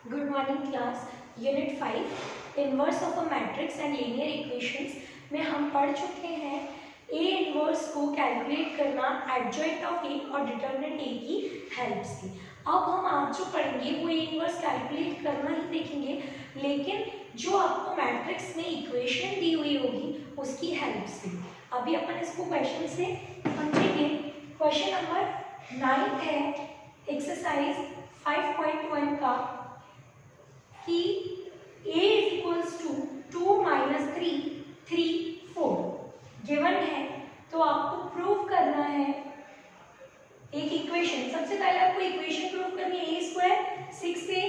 Good morning class. Unit 5 inverse of a matrix and linear equations में हम पढ़ चुके हैं ए इनवर्स को कैलकुलेट करना एडजॉइंट ऑफ ए और डिटर्मिनेंट ए की हेल्प से। अब हम आज जो पढ़ेंगे वो ए इनवर्स कैलकुलेट करना ही देखेंगे, लेकिन जो आपको मैट्रिक्स में इक्वेशन दी हुई होगी उसकी हेल्प से। अभी अपन इसको क्वेश्चन से समझेंगे। क्वेश्चन नंबर 9 है एक्सरसाइज 5.1 का कि a is equals to 2 minus 3 3 4 given है, तो आपको प्रूव करना है एक इक्वेशन। सबसे पहले आपको इक्वेशन प्रूव करनी है a square 6a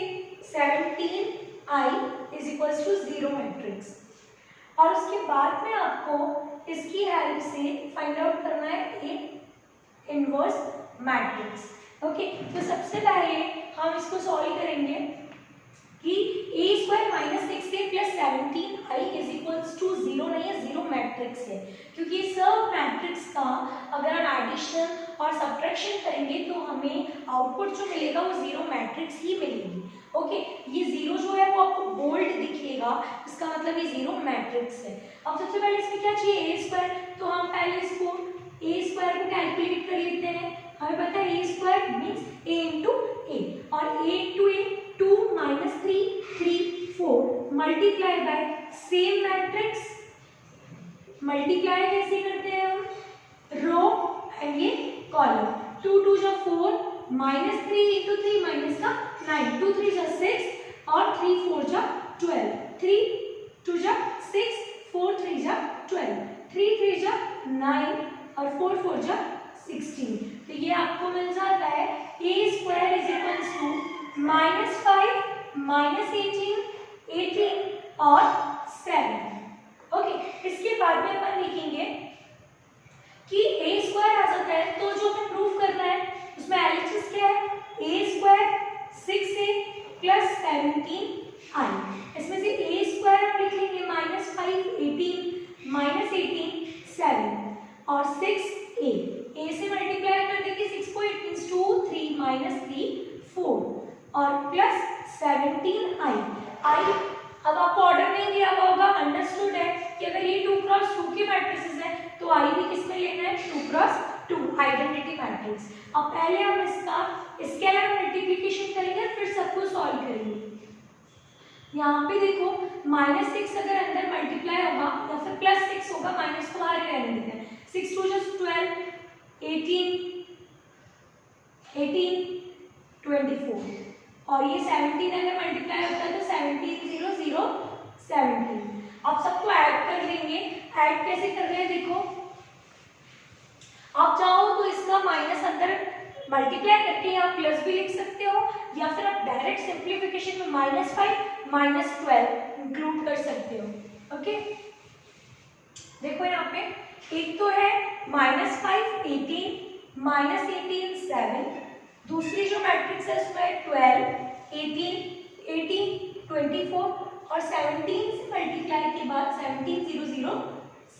17i is equals to 0 matrix, और उसके बाद में आपको इसकी हेल्प से फाइंड आउट करना है एक इनवर्स मैट्रिक्स। ओके, तो सबसे पहले हम इसको सॉल्व करेंगे कि a square minus 6a plus 17i is equals to 0 नहीं है, 0 मैट्रिक्स है, क्योंकि सब मैट्रिक्स का अगर हम एडिशन और सब्ट्रैक्शन करेंगे तो हमें आउटपुट जो मिलेगा वो 0 मैट्रिक्स ही मिलेगी। ओके, ये 0 जो है वो आपको बोल्ड दिखेगा, इसका मतलब ये 0 मैट्रिक्स है। अब सबसे पहले इसमें क्या चाहिए, a स्क्वायर, तो हम पहले इसको a स्क्वायर को कैलकुलेट कर लेते हैं। हमें पता है a square means a into a, और a into a 2 minus 3 3 4 multiply by same matrix. Multiply कैसे करते हैं हम, रो एंड ये कॉलम। 2 2 जा 4 माइनस 3 इंटू 3 माइनस का 9, 2 3 जा 6 और 3 4 जा 12, 3 2 जा 6 4 3 जा 12, 3 3 जा 9 और 4 4 जा 16। तो ये आपको मिल जाता है a square is equals to -5 -18 18 और 7। ओके, इसके बाद में अपन लिखेंगे कि a स्क्वायर आ जाता है, तो जो हमें प्रूफ करना है उसमें एलएचएस क्या है, a square 6a plus 17i। इसमें से a स्क्वायर हम लिख लेंगे -5 18 -18 7 और 6a, a से मल्टीप्लाई कर देंगे 6 को, इट मींस 2 3 -3 4 और प्लस 17i। i अब आपको ऑर्डर नहीं दिया हुआ होगा, अंडरस्टूड है कि अगर ये 2 क्रॉस 2 के मैट्रिसेस है तो i भी किसमें लेना है, 2 क्रॉस 2 आइडेंटिटी मैट्रिक्स। अब पहले हम इसका स्केलर मल्टीप्लिकेशन करेंगे, फिर सबको सॉल्व करेंगे। यहाँ पे देखो -6 अगर अंदर मल्टीप्लाई होगा या फिर +6 होगा, माइनस को बाहर रहने देते हैं। 6 2 just 12 18 18 24 और ये 17 अगर मल्टीप्लाई होता है तो 17 0 0 17। अब सबको ऐड कर लेंगे। ऐड कैसे कर रहे हैं देखो, आप चाहो तो इसका माइनस अंदर मल्टीप्लाई करके यहाँ प्लस भी लिख सकते हो, या फिर आप डायरेक्ट सिंप्लीफिकेशन में -5 -12 इंक्लूड कर सकते हो। ओके, देखो यहाँ पे एक तो है -5 18 -18 7, दूसरी जो मैट्रिक्स है उसमें 12 18 18 24 और 17 से मल्टीप्लाई के बाद 17 0 0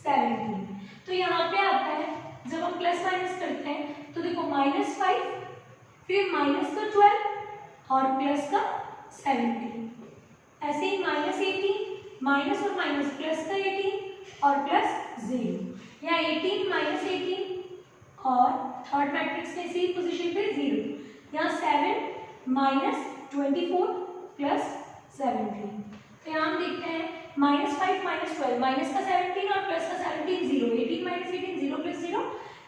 17। तो यहाँ पे आता है जब हम प्लस माइनस करते हैं तो देखो -5 फिर माइनस का 12 और प्लस का 17, ऐसे ही -18 माइनस और माइनस प्लस का 18 और प्लस 0, यहाँ 18 -18 और थर्ड मैट्रिक्स में इसी पोजीशन पे 0, यहाँ 7 -24 प्लस 17। तो यहाँ हम देखते हैं -5 -12 माइनस का 17 और प्लस का 17 0, 18 -18 0 प्लस 0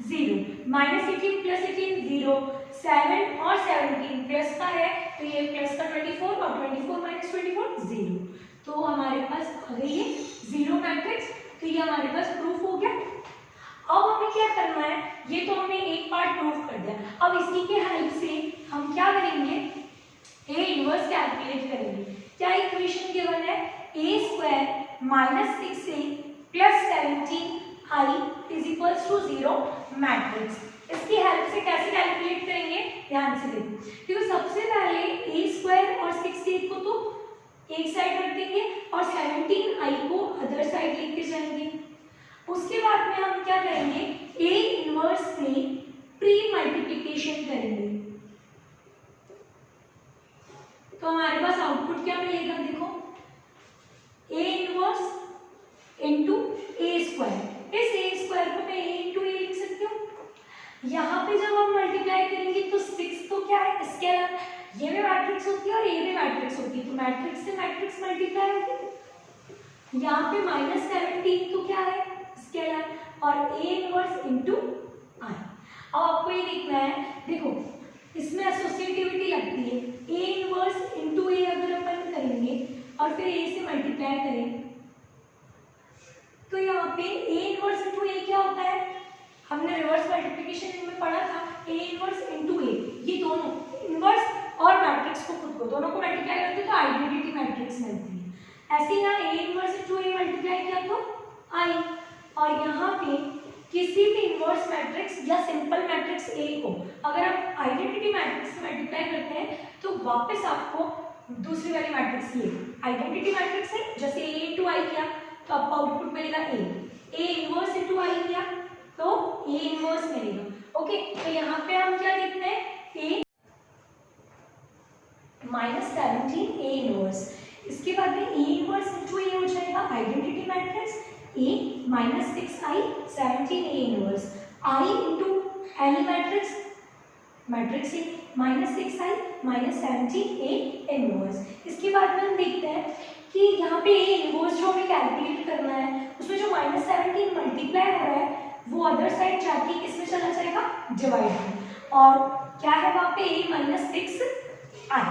0, -18 प्लस 18 0, 7 और 17 प्लस का है तो ये प्लस का 24 और 24 -24 0। तो हमारे पास आ गई ये 0 मैट्रिक्स। तो ये हमारे पास प्रूफ हो गया। अब हमें क्या करना है, ये तो हमने एक पार्ट प्रूफ कर दिया, अब इसी के हेल्प से हम क्या करेंगे, ए इनवर्स कैलकुलेट करेंगे। क्या इक्वेशन गिवन है, a square -6a plus 17i is equals to 0 matrix. इसकी हेल्प से कैसे कैलकुलेट करेंगे, ध्यान से देखो, क्योंकि सबसे पहले a स्क्वायर और 6a को तो एक साइड रख देंगे और 17i को अदर साइड लेके जाएंगे। उसके बाद में हम क्या करेंगे, a इनवर्स से प्री मल्टीप्लिकेशन करेंगे, तो हमारे पास आउटपुट यहाँ पे जब हम मल्टीप्लाई करेंगे तो 6 तो क्या है स्केलर, ये भी मैट्रिक्स होती है और ये भी मैट्रिक्स होती है, तो मैट्रिक्स से मैट्रिक्स मल्टीप्लाई होगी। यहाँ पे -17 तो क्या है स्केलर और A इनवर्स इनटू I। अब आपको ये देखना है, देखो इसमें एसोसिएटिविटी लगती है, A इनवर्स इनटू A अगर अपन करेंगे और फिर A से मल्टीप्लाई करें तो यहाँ पे A इनवर्स इनटू A क्या होता है, हमने रिवर्स मल्टीप्लिकेशन में पढ़ा था, A इनवर्स इनटू A, ये दोनों इनवर्स और मैट्रिक्स को खुद को दोनों को मल्टीप्लाई करते तो आइडेंटिटी मैट्रिक्स मिलती है। ऐसे यहाँ A inverse into A multiply किया तो I, और यहाँ पे किसी भी इनवर्स मैट्रिक्स या सिंपल मैट्रिक्स A को अगर आप आइडेंटिटी मैट्रिक्स से मल्टीप्लाई करते हैं तो वापस आपको दूसरी वाली मैट्रिक्स ये आइडेंटिटी मैट्रिक्स है, जैसे A इनटू I किया तो आपको आउटपुट मिलेगा A इनवर्स इनटू I किया तो A इनवर्स मिलेगा। ओके, तो यहाँ पे हम क्या देखते हैं A -17 A इनवर्स, इसके बाद में A इनवर्स इनटू A हो जाएगा identity matrix A -6I 17 A inverse, I into any matrix matrix A -6I -17 A inverse. इसके बाद में हम देखते हैं कि यहाँ पे A इनवर्स जो हमें कैलकुलेट करना है उसमें जो -17 मल्टीप्लाई हो रहा है वो अदर साइड जाके किसमें चला जाएगा डिवाइड में, और क्या है वहाँ पे A -6I।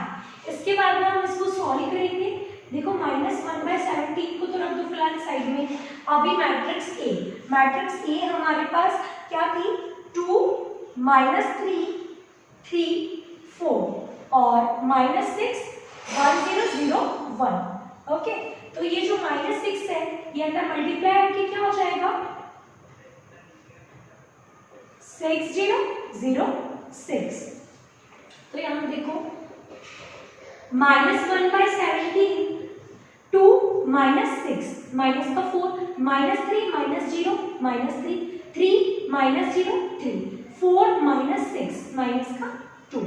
इसके बाद में हम इसको सॉल्व करेंगे, देखो -1/17 को तो रख दो फिलहाल साइड में, अभी मैट्रिक्स A हमारे पास क्या थी 2 -3 3 4 और -6 1 0 0 1। ओके, तो ये जो -6 है ये अंदर मल्टीप्लाई होकर क्या हो जाएगा 6 0 0 6। तो यहाँ देखो -1/17 2 -6 माइनस का 4 -3 -0 -3 3 -0 3 4 -6 माइनस का 2।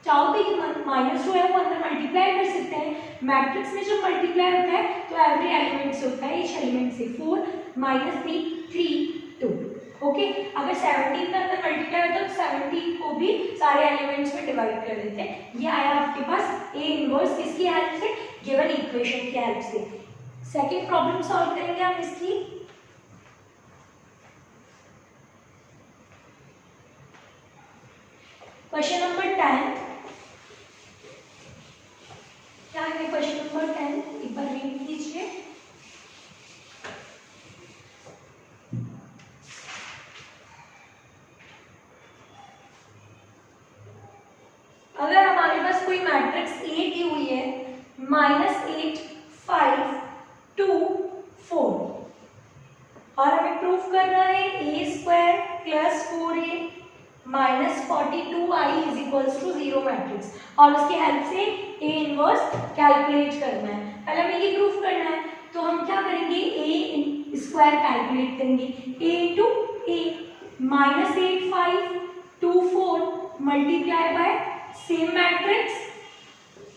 चाहो तो ये माइनस जो है वो अंदर मल्टीप्लाई कर सकते हैं, मैट्रिक्स में जब मल्टीप्लाई होता है तो एवरी एलिमेंट से होता है, each एलिमेंट से 4 -3 3 2। ओके, अगर 17 का अंदर मल्टीप्लाई होता है तो 17 को भी सारे एलिमेंट्स में डिवाइड कर देते हैं। ये आया आपके पास A इनवर्स किसकी हेल्प से, गिवन इक्वेशन की हेल्प से। सेकंड प्रॉब्लम सॉल्व करेंगे हम इसकी। क्वेश्चन नंबर 10, क्या है क्वेश्चन नंबर 10, एक बार रीड कीजिए। अगर हमारे पास कोई मैट्रिक्स A दी हुई है -8 5 2 4 और हमें प्रूफ करना है A² + 4A -42I = 0 मैट्रिक्स, और उसकी हेल्प से A इनवर्स कैलकुलेट करना है। पहले हमें ये प्रूफ करना है तो हम क्या करेंगे A² कैलकुलेट करेंगे, A × A -8 5 2 4 multiply by same matrix,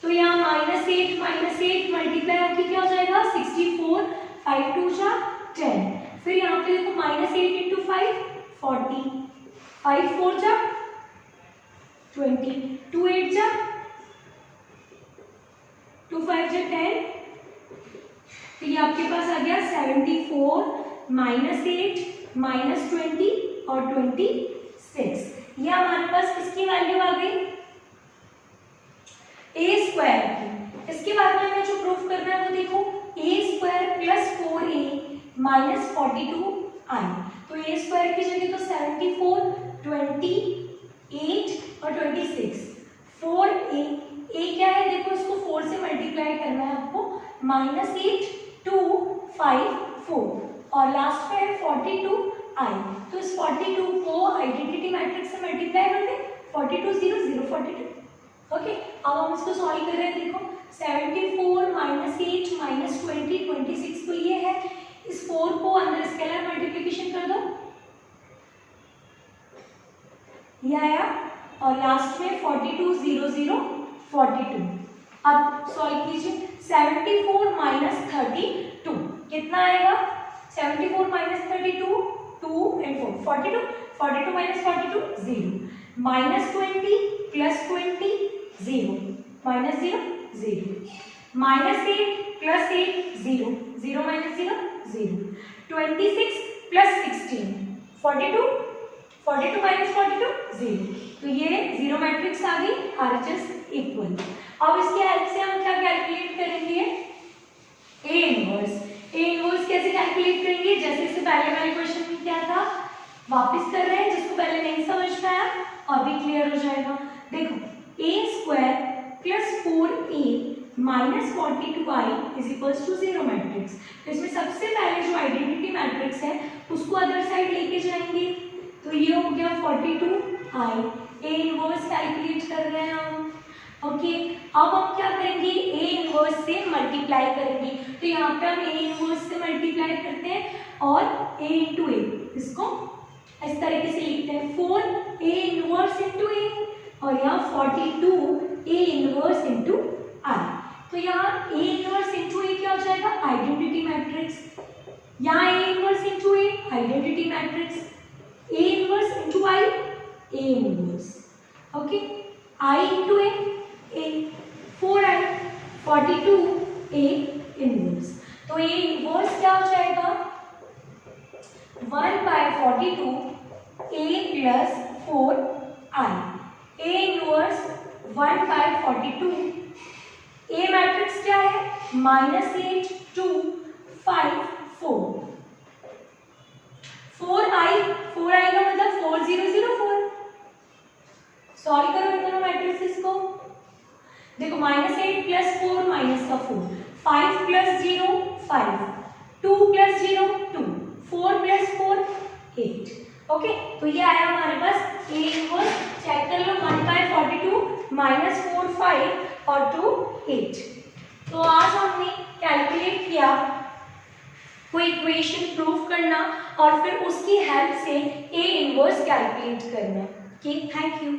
तो यहाँ -8 मल्टीप्लाई होकर क्या हो जाएगा 64 5 2 जा 10। फिर यहाँ पे देखो -8 × 5 40 5 4 जा 20 2 8 जा 2 5 जा 10, तो ये आपके पास आ गया 74 -8 -20 और 26। ये हमारे पास किसकी वैल्यू आ गई A² की। इसके बाद में हमें जो प्रूफ करना है वो देखो A² + 4A -42I, तो A² की जगह तो 74 28 और 26 4A क्या है देखो इसको 4 से मल्टीप्लाई करना है आपको -8 2 5 4 और लास्ट में है 42I, तो इस 42 को आइडेंटिटी मैट्रिक्स से मल्टीप्लाई कर दें 42 0 0 42। ओके, अब हम इसको सॉल्व कर रहे हैं, देखो 74 -8 -20 26 तो ये है, इस 4 को अंदर स्केलर मल्टीप्लिकेशन कर दो, ये आया, और लास्ट में 42 0 0 42। अब सॉल्व कीजिए 74 -32 कितना आएगा 74 -32 2 and 4 42 42 minus 42 0, minus 20 plus 20 0, minus 0 0, minus 8 plus 8 0, 0 minus 0 0, 26 plus 16 42, 42 minus 42 0, तो ये जीरो मैट्रिक्स आ गई, RHS इक्वल। अब इसके हेल्प से हम क्या कैलकुलेट करेंगे, ए इनवर्स। ए इनवर्स कैसे कैलकुलेट करेंगे, जैसे इससे पहले वाले क्वेश्चन में क्या था, वापस कर रहे हैं, जिसको पहले नहीं समझ पाया अभी क्लियर हो जाएगा। देखो A square plus 4a minus 42i is equals to zero matrix. तो इसमें सबसे पहले जो आइडेंटिटी मैट्रिक्स है उसको अदर साइड लेके जाएंगे, तो ये हो गया 42i। ए इनवर्स कैलकुलेट कर रहे हैं हम, ओके। अब हम क्या करेंगे, ए इनवर्स से मल्टीप्लाई करेंगे, तो यहाँ पे हम ए इनवर्स से मल्टीप्लाई करते हैं और a इंटू ए, इसको इस तरीके से लिखते हैं 4a इनवर्स इंटू ए, और यहाँ 42 a इनवर्स इंटू आई। तो यहाँ a इनवर्स इंटू ए क्या हो जाएगा, आइडेंटिटी मैट्रिक्स। यहाँ a inverse into A identity matrix, a inverse into I a inverse, okay. i into A 4i 42 a inverse. तो a इनवर्स क्या हो जाएगा, 1/42 a plus 4i। a inverse 1/42, a matrix क्या है, -8 2 5 4, 4i का मतलब 4004। Solve करो इन दोनों मैट्रिक्स को, देखो -8 प्लस 4 माइनस का 4, 5 प्लस 0 5, 2 प्लस 0 2, 4 प्लस 4 8, ओके। तो ये आया हमारे पास ए इनवर्स। चेक कर लो, 1/42 -4 5 और 2 8। तो आज हमने कैलकुलेट किया कोई इक्वेशन प्रूव करना और फिर उसकी हेल्प से ए इनवर्स कैलकुलेट करना। Okay, thank you.